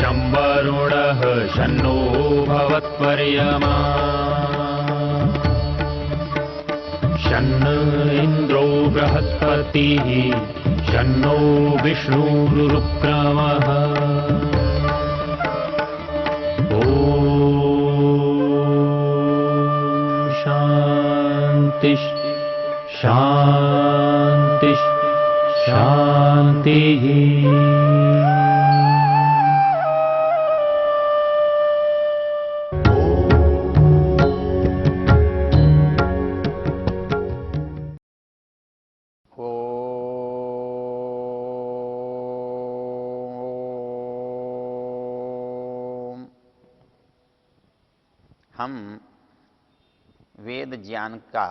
शं वरुणः शन्नो भवत्पर्यमा शन्न इन्द्रो बृहस्पतिः शन्नो विष्णुरुक्रमः ॐ शान्ति शान्ति शान्तिः। हम वेद ज्ञान का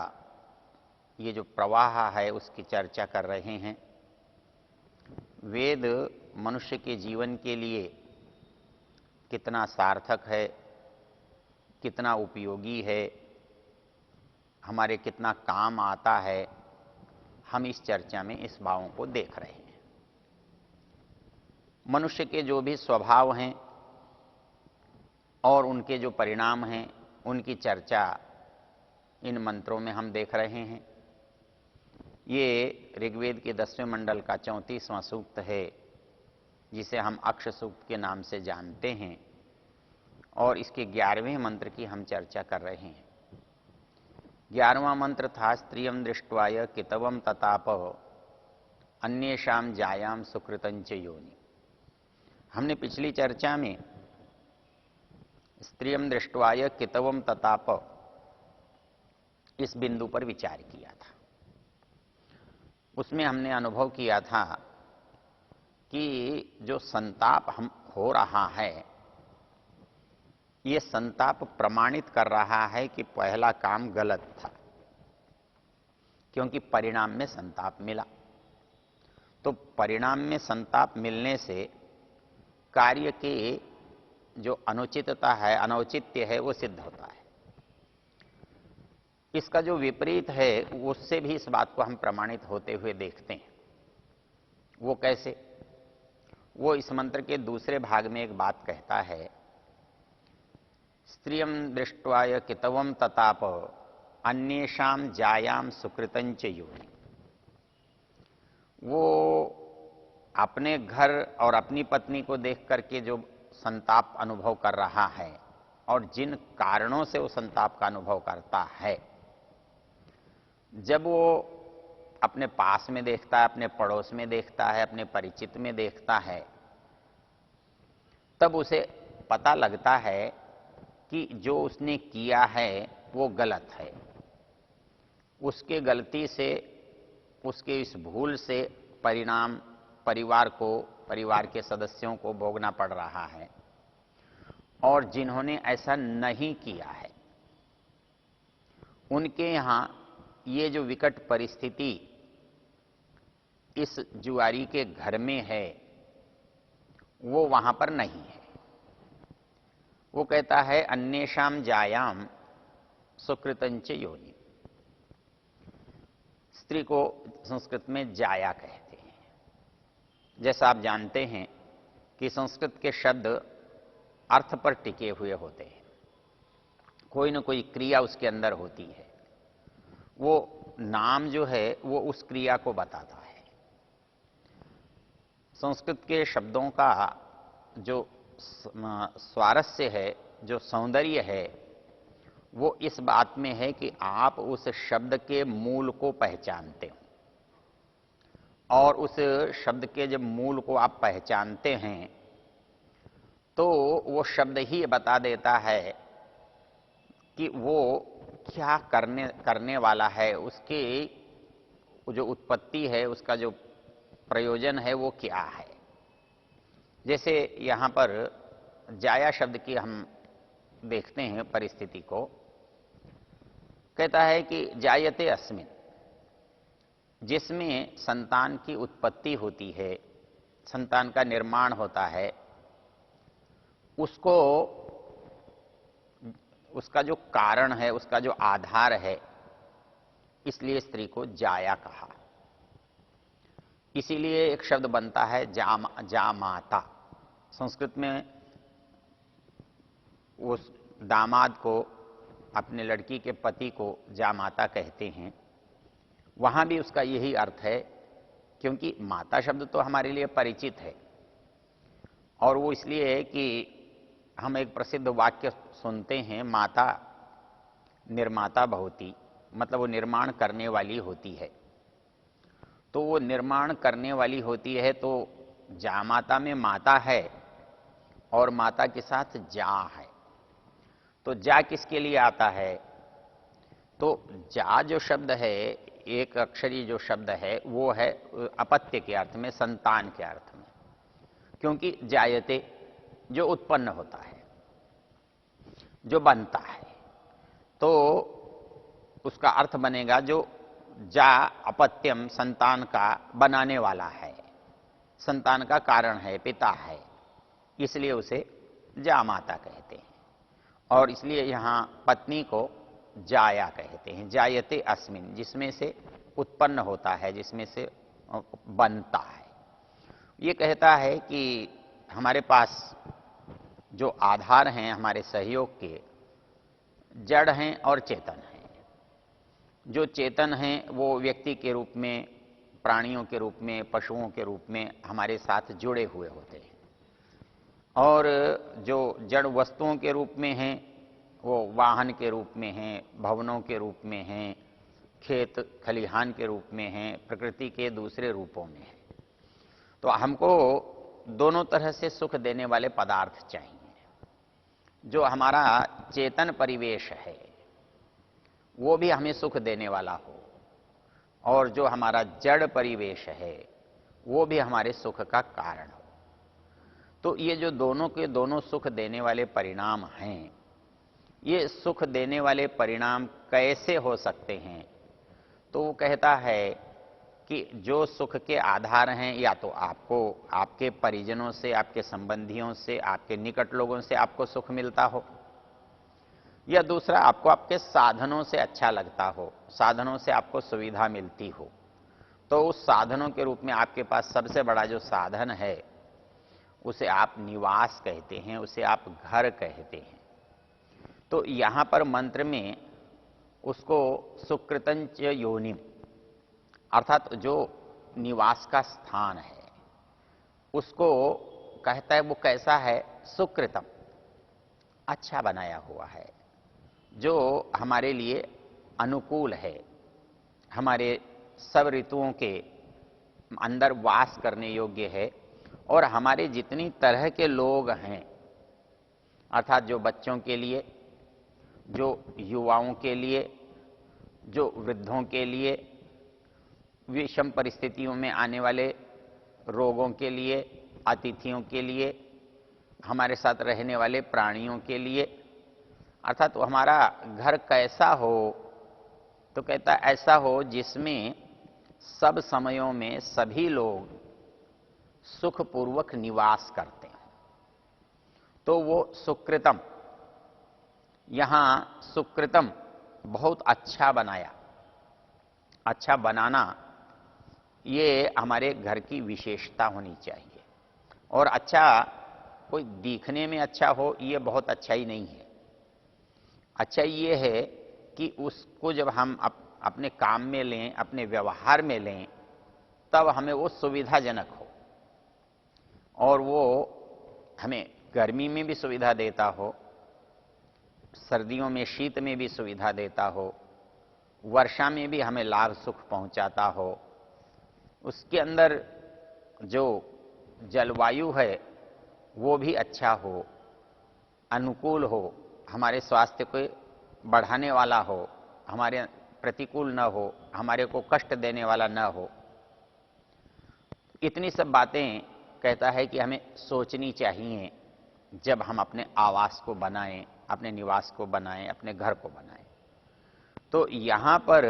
ये जो प्रवाह है उसकी चर्चा कर रहे हैं। वेद मनुष्य के जीवन के लिए कितना सार्थक है, कितना उपयोगी है, हमारे कितना काम आता है, हम इस चर्चा में इस भावों को देख रहे हैं। मनुष्य के जो भी स्वभाव हैं और उनके जो परिणाम हैं उनकी चर्चा इन मंत्रों में हम देख रहे हैं। ये ऋग्वेद के 10वें मंडल का 34वां सूक्त है, जिसे हम अक्ष सूक्त के नाम से जानते हैं, और इसके 11वें मंत्र की हम चर्चा कर रहे हैं। 11वां मंत्र था स्त्रियं दृष्ट्वाय कितवम तताप अन्येषां जायाम सुकृतं च योनि। हमने पिछली चर्चा में स्त्रियं दृष्ट्वाय कितवम तताप इस बिंदु पर विचार किया था। उसमें हमने अनुभव किया था कि जो संताप हम हो रहा है, ये संताप प्रमाणित कर रहा है कि पहला काम गलत था, क्योंकि परिणाम में संताप मिला। तो परिणाम में संताप मिलने से कार्य के जो अनुचितता है, अनौचित्य है, वो सिद्ध होता है। इसका जो विपरीत है उससे भी इस बात को हम प्रमाणित होते हुए देखते हैं। वो कैसे? वो इस मंत्र के दूसरे भाग में एक बात कहता है, स्त्रियं दृष्ट्वाय कितवम तताप अन्येषां जायाम सुकृतं च योनि। वो अपने घर और अपनी पत्नी को देख करके जो संताप अनुभव कर रहा है और जिन कारणों से वो संताप का अनुभव करता है, जब वो अपने पास में देखता है, अपने पड़ोस में देखता है, अपने परिचित में देखता है, तब उसे पता लगता है कि जो उसने किया है वो गलत है। उसके गलती से, उसके इस भूल से परिणाम परिवार को, परिवार के सदस्यों को भोगना पड़ रहा है, और जिन्होंने ऐसा नहीं किया है उनके यहाँ ये जो विकट परिस्थिति इस जुआरी के घर में है, वो वहां पर नहीं है। वो कहता है अन्येषां जायाम सुकृतं च योनि। स्त्री को संस्कृत में जाया कहते हैं। जैसा आप जानते हैं कि संस्कृत के शब्द अर्थ पर टिके हुए होते हैं, कोई न कोई क्रिया उसके अंदर होती है। वो नाम जो है वो उस क्रिया को बताता है। संस्कृत के शब्दों का जो स्वारस्य है, जो सौंदर्य है, वो इस बात में है कि आप उस शब्द के मूल को पहचानते हो, और उस शब्द के जब मूल को आप पहचानते हैं तो वो शब्द ही बता देता है कि वो क्या करने वाला है, उसकी जो उत्पत्ति है, उसका जो प्रयोजन है वो क्या है। जैसे यहाँ पर जाया शब्द की हम देखते हैं परिस्थिति को। कहता है कि जायते अस्मिन्, जिसमें संतान की उत्पत्ति होती है, संतान का निर्माण होता है, उसको, उसका जो कारण है, उसका जो आधार है, इसलिए स्त्री को जाया कहा। इसीलिए एक शब्द बनता है जामाता। संस्कृत में उस दामाद को, अपने लड़की के पति को जामाता कहते हैं, वहां भी उसका यही अर्थ है, क्योंकि माता शब्द तो हमारे लिए परिचित है। और वो इसलिए है कि हम एक प्रसिद्ध वाक्य सुनते हैं, माता निर्माता भवति, मतलब वो निर्माण करने वाली होती है। तो वो निर्माण करने वाली होती है, तो जामाता में माता है और माता के साथ जा है। तो जा किसके लिए आता है? तो जा जो शब्द है, एक अक्षरी जो शब्द है, वो है अपत्य के अर्थ में, संतान के अर्थ में। क्योंकि जायते जो उत्पन्न होता है, जो बनता है, तो उसका अर्थ बनेगा जो जा अपत्यम, संतान का बनाने वाला है, संतान का कारण है, पिता है, इसलिए उसे जामाता कहते हैं। और इसलिए यहां पत्नी को जाया कहते हैं, जायते अस्मिन, जिसमें से उत्पन्न होता है, जिसमें से बनता है। ये कहता है कि हमारे पास जो आधार हैं हमारे सहयोग के, जड़ हैं और चेतन हैं। जो चेतन हैं वो व्यक्ति के रूप में, प्राणियों के रूप में, पशुओं के रूप में हमारे साथ जुड़े हुए होते हैं। और जो जड़ वस्तुओं के रूप में हैं वो वाहन के रूप में हैं, भवनों के रूप में हैं, खेत खलिहान के रूप में हैं, प्रकृति के दूसरे रूपों में हैं। तो हमको दोनों तरह से सुख देने वाले पदार्थ चाहिए। जो हमारा चेतन परिवेश है वो भी हमें सुख देने वाला हो, और जो हमारा जड़ परिवेश है वो भी हमारे सुख का कारण हो। तो ये जो दोनों के दोनों सुख देने वाले परिणाम हैं, ये सुख देने वाले परिणाम कैसे हो सकते हैं? तो वो कहता है कि जो सुख के आधार हैं, या तो आपको आपके परिजनों से, आपके संबंधियों से, आपके निकट लोगों से आपको सुख मिलता हो, या दूसरा आपको आपके साधनों से अच्छा लगता हो, साधनों से आपको सुविधा मिलती हो। तो उस साधनों के रूप में आपके पास सबसे बड़ा जो साधन है उसे आप निवास कहते हैं, उसे आप घर कहते हैं। तो यहां पर मंत्र में उसको सुकृतंच योनिम, अर्थात जो निवास का स्थान है उसको कहता है, वो कैसा है? सुकृतम, अच्छा बनाया हुआ है, जो हमारे लिए अनुकूल है, हमारे सब ऋतुओं के अंदर वास करने योग्य है। और हमारे जितनी तरह के लोग हैं, अर्थात जो बच्चों के लिए, जो युवाओं के लिए, जो वृद्धों के लिए, विषम परिस्थितियों में आने वाले रोगों के लिए, अतिथियों के लिए, हमारे साथ रहने वाले प्राणियों के लिए, अर्थात हमारा घर कैसा हो? तो कहता ऐसा हो जिसमें सब समयों में सभी लोग सुखपूर्वक निवास करते हैं। तो वो सुकृतम, यहां सुकृतम बहुत अच्छा बनाया। अच्छा बनाना ये हमारे घर की विशेषता होनी चाहिए। और अच्छा कोई दिखने में अच्छा हो ये बहुत अच्छा ही नहीं है। अच्छा ये है कि उसको जब हम अपने काम में लें, अपने व्यवहार में लें, तब हमें वो सुविधाजनक हो, और वो हमें गर्मी में भी सुविधा देता हो, सर्दियों में शीत में भी सुविधा देता हो, वर्षा में भी हमें लाभ सुख पहुंचाता हो। उसके अंदर जो जलवायु है वो भी अच्छा हो, अनुकूल हो, हमारे स्वास्थ्य को बढ़ाने वाला हो, हमारे प्रतिकूल न हो, हमारे को कष्ट देने वाला न हो। इतनी सब बातें कहता है कि हमें सोचनी चाहिए जब हम अपने आवास को बनाएं, अपने निवास को बनाएं, अपने घर को बनाएं। तो यहां पर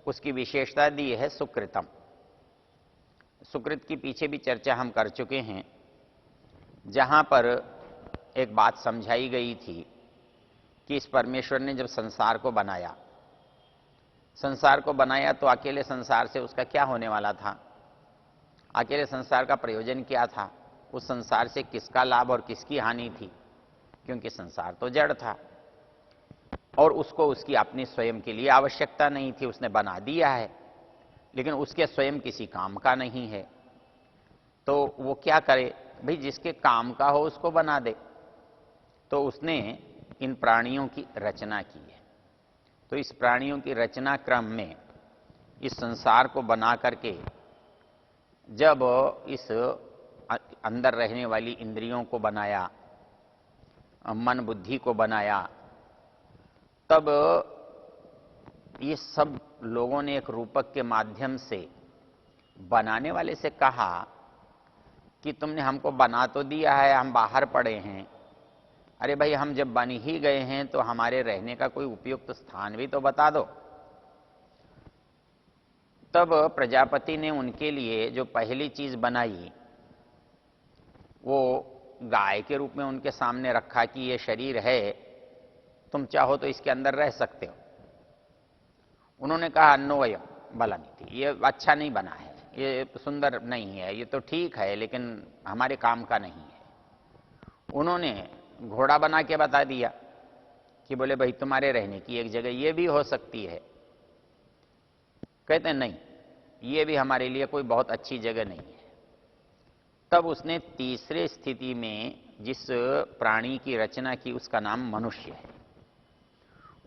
उसकी विशेषता दी है सुकृतम। सुकृत की पीछे भी चर्चा हम कर चुके हैं, जहां पर एक बात समझाई गई थी कि इस परमेश्वर ने जब संसार को बनाया, संसार को बनाया तो अकेले संसार से उसका क्या होने वाला था? अकेले संसार का प्रयोजन क्या था? उस संसार से किसका लाभ और किसकी हानि थी? क्योंकि संसार तो जड़ था और उसको उसकी अपनी स्वयं के लिए आवश्यकता नहीं थी, उसने बना दिया है, लेकिन उसके स्वयं किसी काम का नहीं है। तो वो क्या करे भाई, जिसके काम का हो उसको बना दे। तो उसने इन प्राणियों की रचना की है। तो इस प्राणियों की रचना क्रम में इस संसार को बना करके जब इस अंदर रहने वाली इंद्रियों को बनाया, मन बुद्धि को बनाया, तब ये सब लोगों ने एक रूपक के माध्यम से बनाने वाले से कहा कि तुमने हमको बना तो दिया है, हम बाहर पड़े हैं, अरे भाई हम जब बन ही गए हैं तो हमारे रहने का कोई उपयुक्त स्थान भी तो बता दो। तब प्रजापति ने उनके लिए जो पहली चीज बनाई वो गाय के रूप में उनके सामने रखा कि ये शरीर है, तुम चाहो तो इसके अंदर रह सकते हो। उन्होंने कहा अन्नोयम बलमिति, ये अच्छा नहीं बना है, ये सुंदर नहीं है, ये तो ठीक है लेकिन हमारे काम का नहीं है। उन्होंने घोड़ा बना के बता दिया कि बोले भाई तुम्हारे रहने की एक जगह ये भी हो सकती है। कहते हैं नहीं, ये भी हमारे लिए कोई बहुत अच्छी जगह नहीं है। तब उसने तीसरे स्थिति में जिस प्राणी की रचना की उसका नाम मनुष्य है,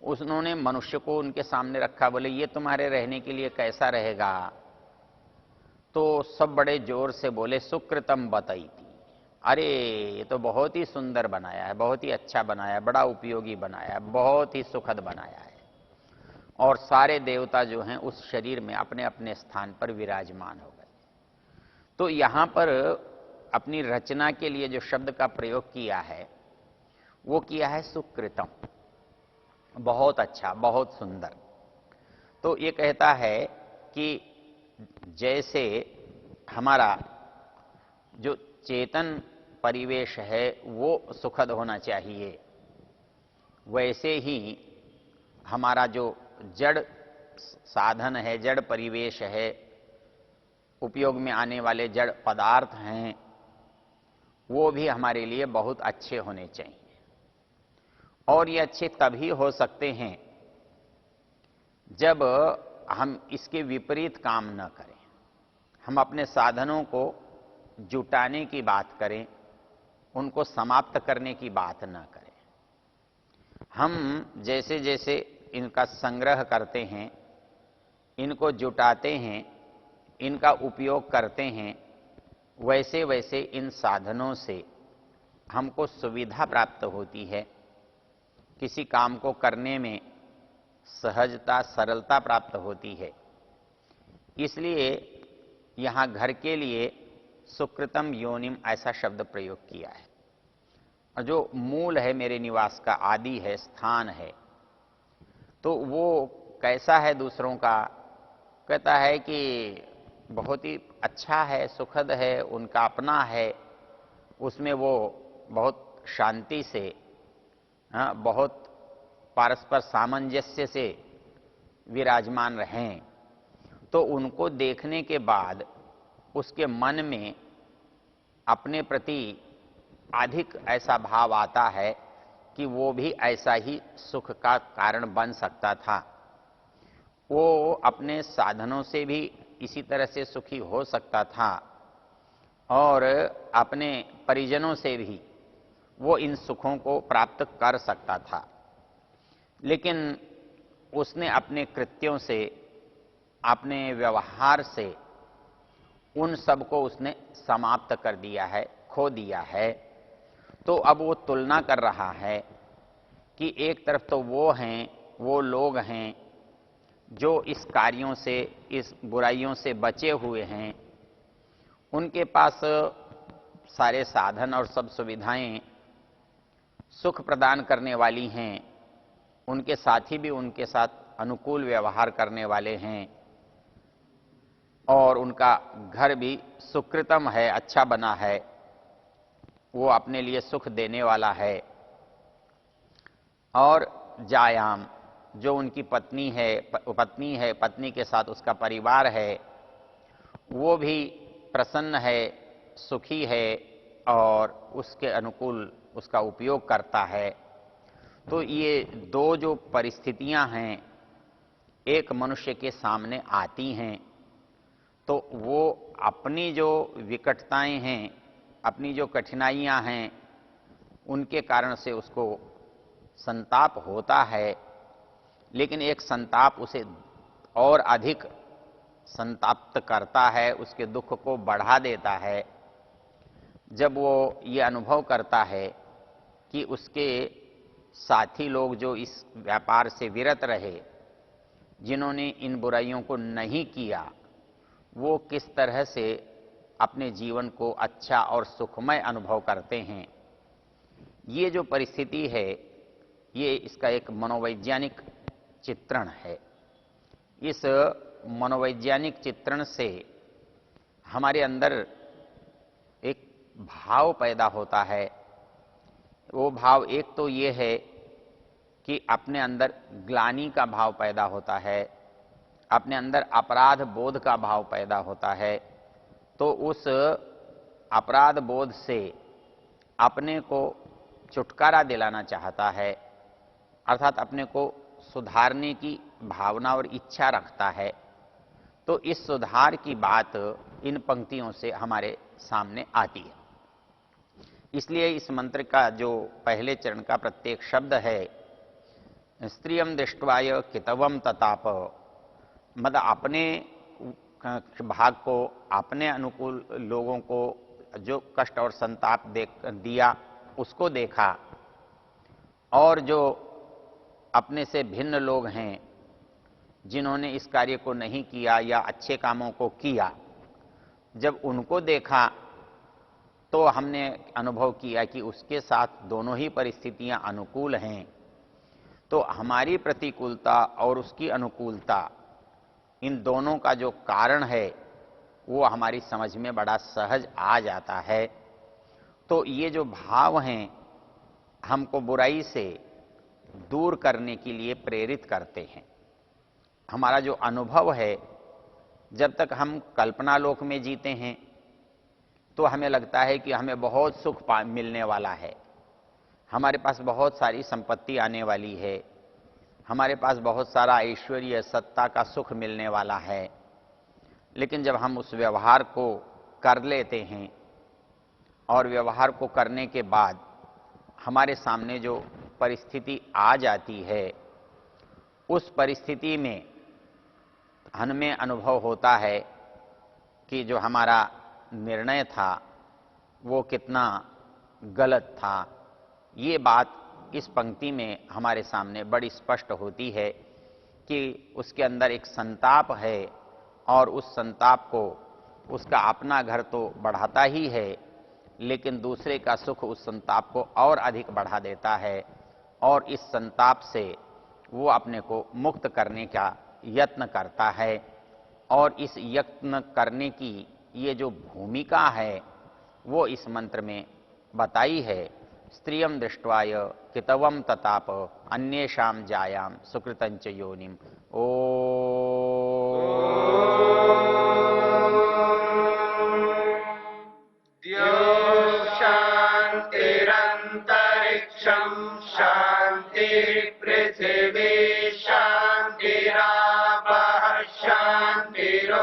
उन्होंने मनुष्य को उनके सामने रखा, बोले ये तुम्हारे रहने के लिए कैसा रहेगा। तो सब बड़े जोर से बोले सुकृतम बताई थी, अरे ये तो बहुत ही सुंदर बनाया है, बहुत ही अच्छा बनाया है, बड़ा उपयोगी बनाया है, बहुत ही सुखद बनाया है। और सारे देवता जो हैं उस शरीर में अपने अपने स्थान पर विराजमान हो गए। तो यहां पर अपनी रचना के लिए जो शब्द का प्रयोग किया है वो किया है सुकृतम, बहुत अच्छा, बहुत सुंदर। तो ये कहता है कि जैसे हमारा जो चेतन परिवेश है वो सुखद होना चाहिए, वैसे ही हमारा जो जड़ साधन है, जड़ परिवेश है, उपयोग में आने वाले जड़ पदार्थ हैं, वो भी हमारे लिए बहुत अच्छे होने चाहिए। और ये अच्छे तभी हो सकते हैं जब हम इसके विपरीत काम न करें, हम अपने साधनों को जुटाने की बात करें, उनको समाप्त करने की बात न करें। हम जैसे जैसे इनका संग्रह करते हैं, इनको जुटाते हैं, इनका उपयोग करते हैं, वैसे वैसे इन साधनों से हमको सुविधा प्राप्त होती है, किसी काम को करने में सहजता, सरलता प्राप्त होती है। इसलिए यहां घर के लिए सुकृतम योनिम ऐसा शब्द प्रयोग किया है। और जो मूल है मेरे निवास का, आदि है, स्थान है, तो वो कैसा है दूसरों का। कहता है कि बहुत ही अच्छा है, सुखद है, उनका अपना है, उसमें वो बहुत शांति से, बहुत पारस्पर सामंजस्य से विराजमान रहें। तो उनको देखने के बाद उसके मन में अपने प्रति अधिक ऐसा भाव आता है कि वो भी ऐसा ही सुख का कारण बन सकता था, वो अपने साधनों से भी इसी तरह से सुखी हो सकता था और अपने परिजनों से भी वो इन सुखों को प्राप्त कर सकता था। लेकिन उसने अपने कृत्यों से, अपने व्यवहार से उन सब को उसने समाप्त कर दिया है, खो दिया है। तो अब वो तुलना कर रहा है कि एक तरफ तो वो हैं, वो लोग हैं जो इस कार्यों से, इस बुराइयों से बचे हुए हैं, उनके पास सारे साधन और सब सुविधाएं सुख प्रदान करने वाली हैं, उनके साथी भी उनके साथ अनुकूल व्यवहार करने वाले हैं और उनका घर भी सुकृतम है, अच्छा बना है, वो अपने लिए सुख देने वाला है। और जायाम, जो उनकी पत्नी है, पत्नी के साथ उसका परिवार है, वो भी प्रसन्न है, सुखी है और उसके अनुकूल उसका उपयोग करता है। तो ये दो जो परिस्थितियां हैं एक मनुष्य के सामने आती हैं, तो वो अपनी जो विकटताएं हैं, अपनी जो कठिनाइयां हैं, उनके कारण से उसको संताप होता है। लेकिन एक संताप उसे और अधिक संताप्त करता है, उसके दुख को बढ़ा देता है, जब वो ये अनुभव करता है कि उसके साथी लोग जो इस व्यापार से विरत रहे, जिन्होंने इन बुराइयों को नहीं किया, वो किस तरह से अपने जीवन को अच्छा और सुखमय अनुभव करते हैं। ये जो परिस्थिति है, ये इसका एक मनोवैज्ञानिक चित्रण है। इस मनोवैज्ञानिक चित्रण से हमारे अंदर एक भाव पैदा होता है। वो भाव एक तो ये है कि अपने अंदर ग्लानि का भाव पैदा होता है, अपने अंदर अपराध बोध का भाव पैदा होता है। तो उस अपराध बोध से अपने को छुटकारा दिलाना चाहता है, अर्थात अपने को सुधारने की भावना और इच्छा रखता है। तो इस सुधार की बात इन पंक्तियों से हमारे सामने आती है। इसलिए इस मंत्र का जो पहले चरण का प्रत्येक शब्द है, स्त्रियम दृष्ट्वाय कितवम तताप, मतलब अपने भाग को, अपने अनुकूल लोगों को जो कष्ट और संताप दिया उसको देखा, और जो अपने से भिन्न लोग हैं जिन्होंने इस कार्य को नहीं किया या अच्छे कामों को किया, जब उनको देखा तो हमने अनुभव किया कि उसके साथ दोनों ही परिस्थितियां अनुकूल हैं। तो हमारी प्रतिकूलता और उसकी अनुकूलता, इन दोनों का जो कारण है वो हमारी समझ में बड़ा सहज आ जाता है। तो ये जो भाव हैं हमको बुराई से दूर करने के लिए प्रेरित करते हैं। हमारा जो अनुभव है, जब तक हम कल्पना लोक में जीते हैं तो हमें लगता है कि हमें बहुत सुख मिलने वाला है, हमारे पास बहुत सारी संपत्ति आने वाली है, हमारे पास बहुत सारा ऐश्वर्य सत्ता का सुख मिलने वाला है। लेकिन जब हम उस व्यवहार को कर लेते हैं और व्यवहार को करने के बाद हमारे सामने जो परिस्थिति आ जाती है, उस परिस्थिति में हमें अनुभव होता है कि जो हमारा निर्णय था वो कितना गलत था। ये बात इस पंक्ति में हमारे सामने बड़ी स्पष्ट होती है कि उसके अंदर एक संताप है, और उस संताप को उसका अपना घर तो बढ़ाता ही है, लेकिन दूसरे का सुख उस संताप को और अधिक बढ़ा देता है, और इस संताप से वो अपने को मुक्त करने का यत्न करता है। और इस यत्न करने की ये जो भूमिका है वो इस मंत्र में बताई है। स्त्रियम दृष्ट्वाय कितवम तताप अन्येषाम जायाम सुकृतंच योनिम। ओ शांतिरंतरिक्षम शांति पृथिवी शांतिरापः शांतिरोषधयः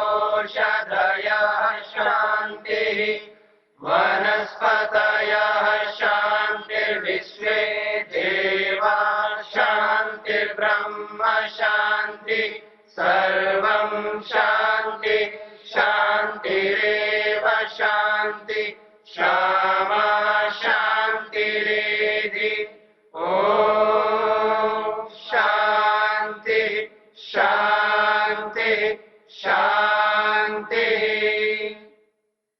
शांतिः वनस्पतयः शांतिर्विश्वे देवा शांतिर्ब्रह्म शांति सर्वं शांति शांतिरेव शांति क्षमा शांतिरेधि